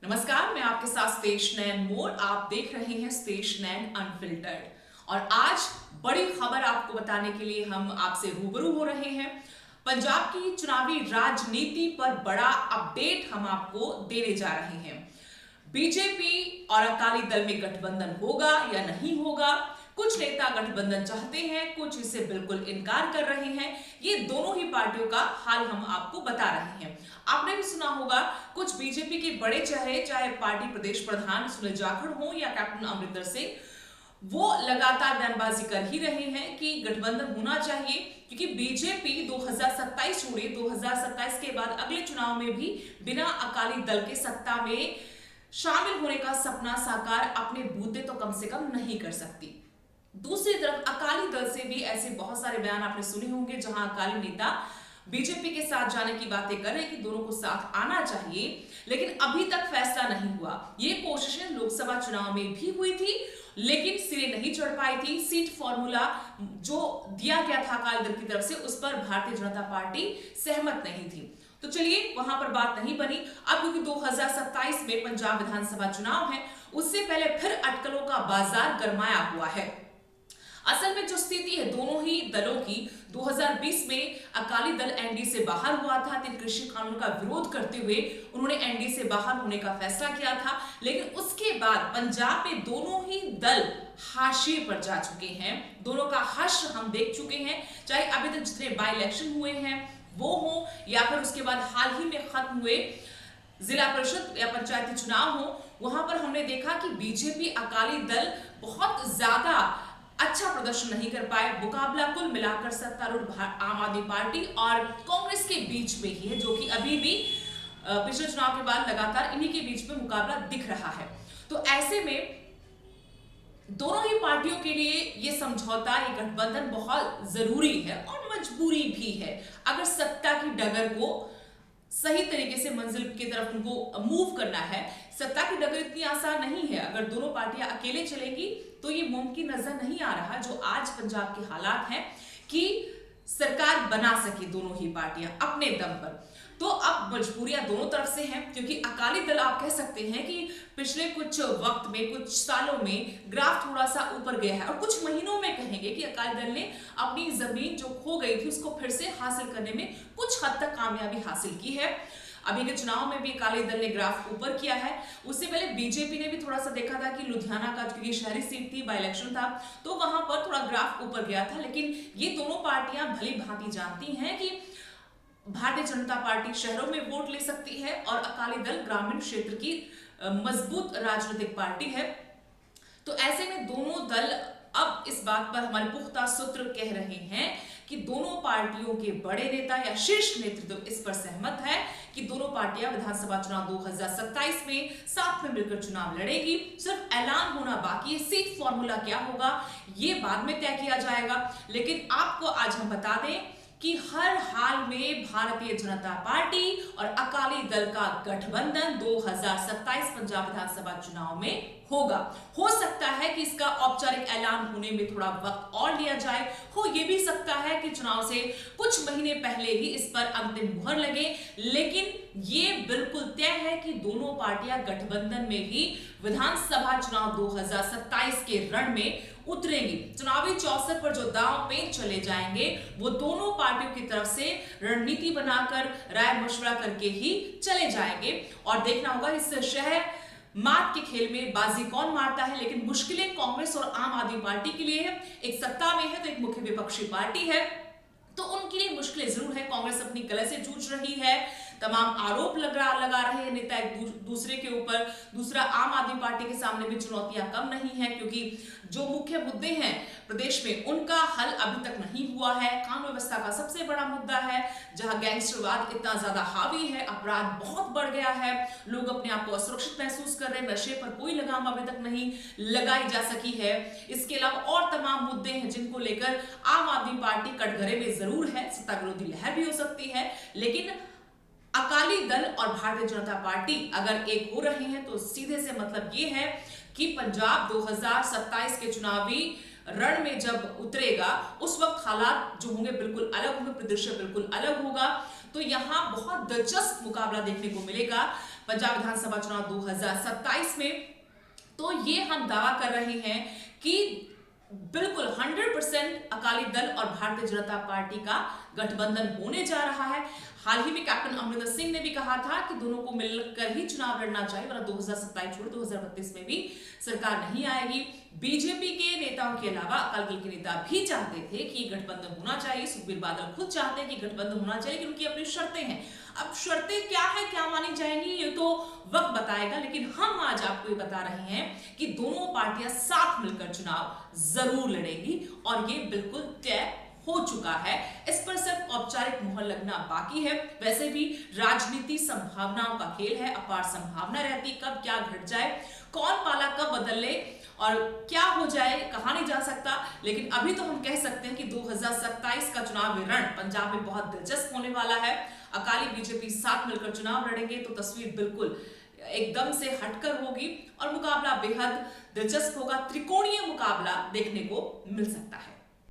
नमस्कार, मैं आपके साथ स्टेश नैन मोर। आप देख रहे हैं स्टेश नैन अनफिल्टर्ड और आज बड़ी खबर आपको बताने के लिए हम आपसे रूबरू हो रहे हैं। पंजाब की चुनावी राजनीति पर बड़ा अपडेट हम आपको देने जा रहे हैं। बीजेपी और अकाली दल में गठबंधन होगा या नहीं होगा। कुछ नेता गठबंधन चाहते हैं, कुछ इसे बिल्कुल इनकार कर रहे हैं। ये दोनों ही पार्टियों का हाल हम आपको बता रहे हैं। आपने भी सुना होगा, कुछ बीजेपी के बड़े चेहरे, चाहे पार्टी प्रदेश प्रधान सुनील जाखड़ हो या कैप्टन अमरिंदर सिंह, वो लगातार बयानबाजी कर ही रहे हैं कि गठबंधन होना चाहिए, क्योंकि बीजेपी 2027 छोड़िए 2027 के बाद अगले चुनाव में भी बिना अकाली दल के सत्ता में शामिल होने का सपना साकार अपने बूते तो कम से कम नहीं कर सकती। दूसरी तरफ अकाली दल से भी ऐसे बहुत सारे बयान आपने सुने होंगे, जहां अकाली नेता बीजेपी के साथ जाने की बातें कर रहे हैं कि दोनों को साथ आना चाहिए, लेकिन अभी तक फैसला नहीं हुआ। ये कोशिशें लोकसभा चुनाव में भी हुई थी, लेकिन सिरे नहीं चढ़ पाई थी। सीट फॉर्मूला जो दिया गया था अकाली दल की तरफ से, उस पर भारतीय जनता पार्टी सहमत नहीं थी। तो चलिए, वहां पर बात नहीं बनी। अब क्योंकि 2027 में पंजाब विधानसभा चुनाव है, उससे पहले फिर अटकलों का बाजार गरमाया हुआ है। असल में जो स्थिति है दोनों ही दलों की, 2020 में अकाली दल एनडीए से बाहर हुआ था। 3 कृषि कानून का विरोध करते हुए उन्होंने एनडीए से बाहर होने का फैसला किया था, लेकिन उसके बाद पंजाब में दोनों ही दल हाशिए पर जा चुके हैं। दोनों का हश्र हम देख चुके हैं, चाहे अभी तक जितने बाई इलेक्शन हुए हैं वो हो, या फिर उसके बाद हाल ही में खत्म हुए जिला परिषद या पंचायती चुनाव हो। वहां पर हमने देखा कि बीजेपी अकाली दल बहुत ज्यादा अच्छा प्रदर्शन नहीं कर पाए। मुकाबला कुल मिलाकर सत्तारूढ़ आम आदमी पार्टी और कांग्रेस के बीच में ही है, जो कि अभी भी पिछले चुनाव के बाद लगातार इन्हीं के बीच में मुकाबला दिख रहा है। तो ऐसे में दोनों ही पार्टियों के लिए ये समझौता, ये गठबंधन बहुत जरूरी है और मजबूरी भी है। अगर सत्ता की डगर को सही तरीके से मंजिल की तरफ उनको मूव करना है। सत्ता की डगर इतनी आसान नहीं है। अगर दोनों पार्टियां अकेले चलेगी तो ये मुमकिन नजर नहीं आ रहा, जो आज पंजाब के हालात हैं, कि सरकार बना सके दोनों ही पार्टियां अपने दम पर। तो अब मजबूरियां दोनों तरफ से हैं, क्योंकि अकाली दल आप कह सकते हैं कि पिछले कुछ वक्त में, कुछ सालों में ग्राफ थोड़ा सा ऊपर गया है, और कुछ महीनों में कहेंगे कि अकाली दल ने अपनी जमीन जो खो गई थी उसको फिर से हासिल करने में कुछ हद तक कामयाबी हासिल की है। अभी के चुनाव में भी अकाली दल ने ग्राफ ऊपर किया है। उससे पहले बीजेपी ने भी थोड़ा सा देखा था कि लुधियाना का, क्योंकि शहरी सीट थी, बाई इलेक्शन था, तो वहां पर थोड़ा ग्राफ ऊपर गया था। लेकिन ये दोनों पार्टियां भली भांति जानती हैं कि भारतीय जनता पार्टी शहरों में वोट ले सकती है और अकाली दल ग्रामीण क्षेत्र की मजबूत राजनीतिक पार्टी है। तो ऐसे में दोनों दल अब इस बात पर हमारे पुख्ता सूत्र कह रहे हैं कि दोनों पार्टियों के बड़े नेता या शीर्ष नेतृत्व इस पर सहमत है कि दोनों पार्टियां विधानसभा चुनाव 2027 में साथ में मिलकर चुनाव लड़ेगी। सिर्फ ऐलान होना बाकी है। सीट फॉर्मूला क्या होगा ये बाद में तय किया जाएगा, लेकिन आपको आज हम बता दें कि हर हाल में भारतीय जनता पार्टी और अकाली दल का गठबंधन 2027 पंजाब विधानसभा चुनाव में होगा। हो सकता है कि इसका औपचारिक ऐलान होने में थोड़ा वक्त और लिया जाए। हो ये भी सकता है कि चुनाव से कुछ महीने पहले ही इस पर अंतिम मुहर लगे, लेकिन ये बिल्कुल तय है कि दोनों पार्टियां गठबंधन में ही विधानसभा चुनाव 2027 के रण में उतरेंगी। चुनावी चौसर पर जो दांव पेच चले जाएंगे, वो दोनों पार्टियों की तरफ से रणनीति बनाकर, राय मशवरा करके ही चले जाएंगे। और देखना होगा इस शहर मात के खेल में बाजी कौन मारता है। लेकिन मुश्किलें कांग्रेस और आम आदमी पार्टी के लिए है। एक सत्ता में है तो एक मुख्य विपक्षी पार्टी है, तो उनके लिए मुश्किलें जरूर है। कांग्रेस अपनी कलह से जूझ रही है, तमाम आरोप लगा रहे हैं नेता एक दूसरे के ऊपर। दूसरा, आम आदमी पार्टी के सामने भी चुनौतियां कम नहीं है, क्योंकि जो मुख्य मुद्दे हैं प्रदेश में उनका हल अभी तक नहीं हुआ है। कानून व्यवस्था का सबसे बड़ा मुद्दा है, जहां गैंगस्टरवाद इतना ज्यादा हावी है, अपराध बहुत बढ़ गया है, लोग अपने आप को असुरक्षित महसूस कर रहे हैं, नशे पर कोई लगाम अभी तक नहीं लगाई जा सकी है। इसके अलावा और तमाम मुद्दे हैं जिनको लेकर आम आदमी पार्टी कटघरे में जरूर है। सत्ता विरोधी लहर भी हो सकती है, लेकिन अकाली दल और भारतीय जनता पार्टी अगर एक हो रहे हैं तो सीधे से मतलब ये है कि पंजाब 2027 के चुनावी रण में जब उतरेगा, उस वक्त हालात जो होंगे बिल्कुल अलग होंगे, परिदृश्य बिल्कुल अलग होगा। तो यहाँ बहुत दिलचस्प मुकाबला देखने को मिलेगा पंजाब विधानसभा चुनाव 2027 में। तो ये हम दावा कर रहे हैं कि बिल्कुल 100% अकाली दल और भारतीय जनता पार्टी का गठबंधन होने जा रहा है। हाल ही में कैप्टन अमरिंदर सिंह ने भी कहा था कि दोनों को मिलकर ही चुनाव लड़ना चाहिए, वरना 2027 छोड़ 2032 में भी सरकार नहीं आएगी। बीजेपी के नेताओं के अलावा अकाली दल के नेता भी चाहते थे कि गठबंधन होना चाहिए। सुखबीर बादल खुद चाहते हैं कि गठबंधन होना चाहिए, लेकिन उनकी अपनी शर्तें हैं। अब शर्तें क्या है, क्या मानी जाएंगी, ये तो वक्त बताएगा, लेकिन हम आज आपको ये बता रहे हैं कि दोनों पार्टियां साथ मिलकर चुनाव जरूर लड़ेंगी और ये बिल्कुल तय हो चुका है। इस पर सिर्फ औपचारिक मुहर लगना बाकी है। वैसे भी राजनीति संभावनाओं का खेल है, अपार संभावना रहती, कब क्या घट जाए, कौन पाला कब बदल ले और क्या हो जाए कहा नहीं जा सकता। लेकिन अभी तो हम कह सकते हैं कि 2027 का चुनावी रण पंजाब में बहुत दिलचस्प होने वाला है। अकाली बीजेपी साथ मिलकर चुनाव लड़ेंगे तो तस्वीर बिल्कुल एकदम से हटकर होगी और मुकाबला बेहद दिलचस्प होगा। त्रिकोणीय मुकाबला देखने को मिल सकता है।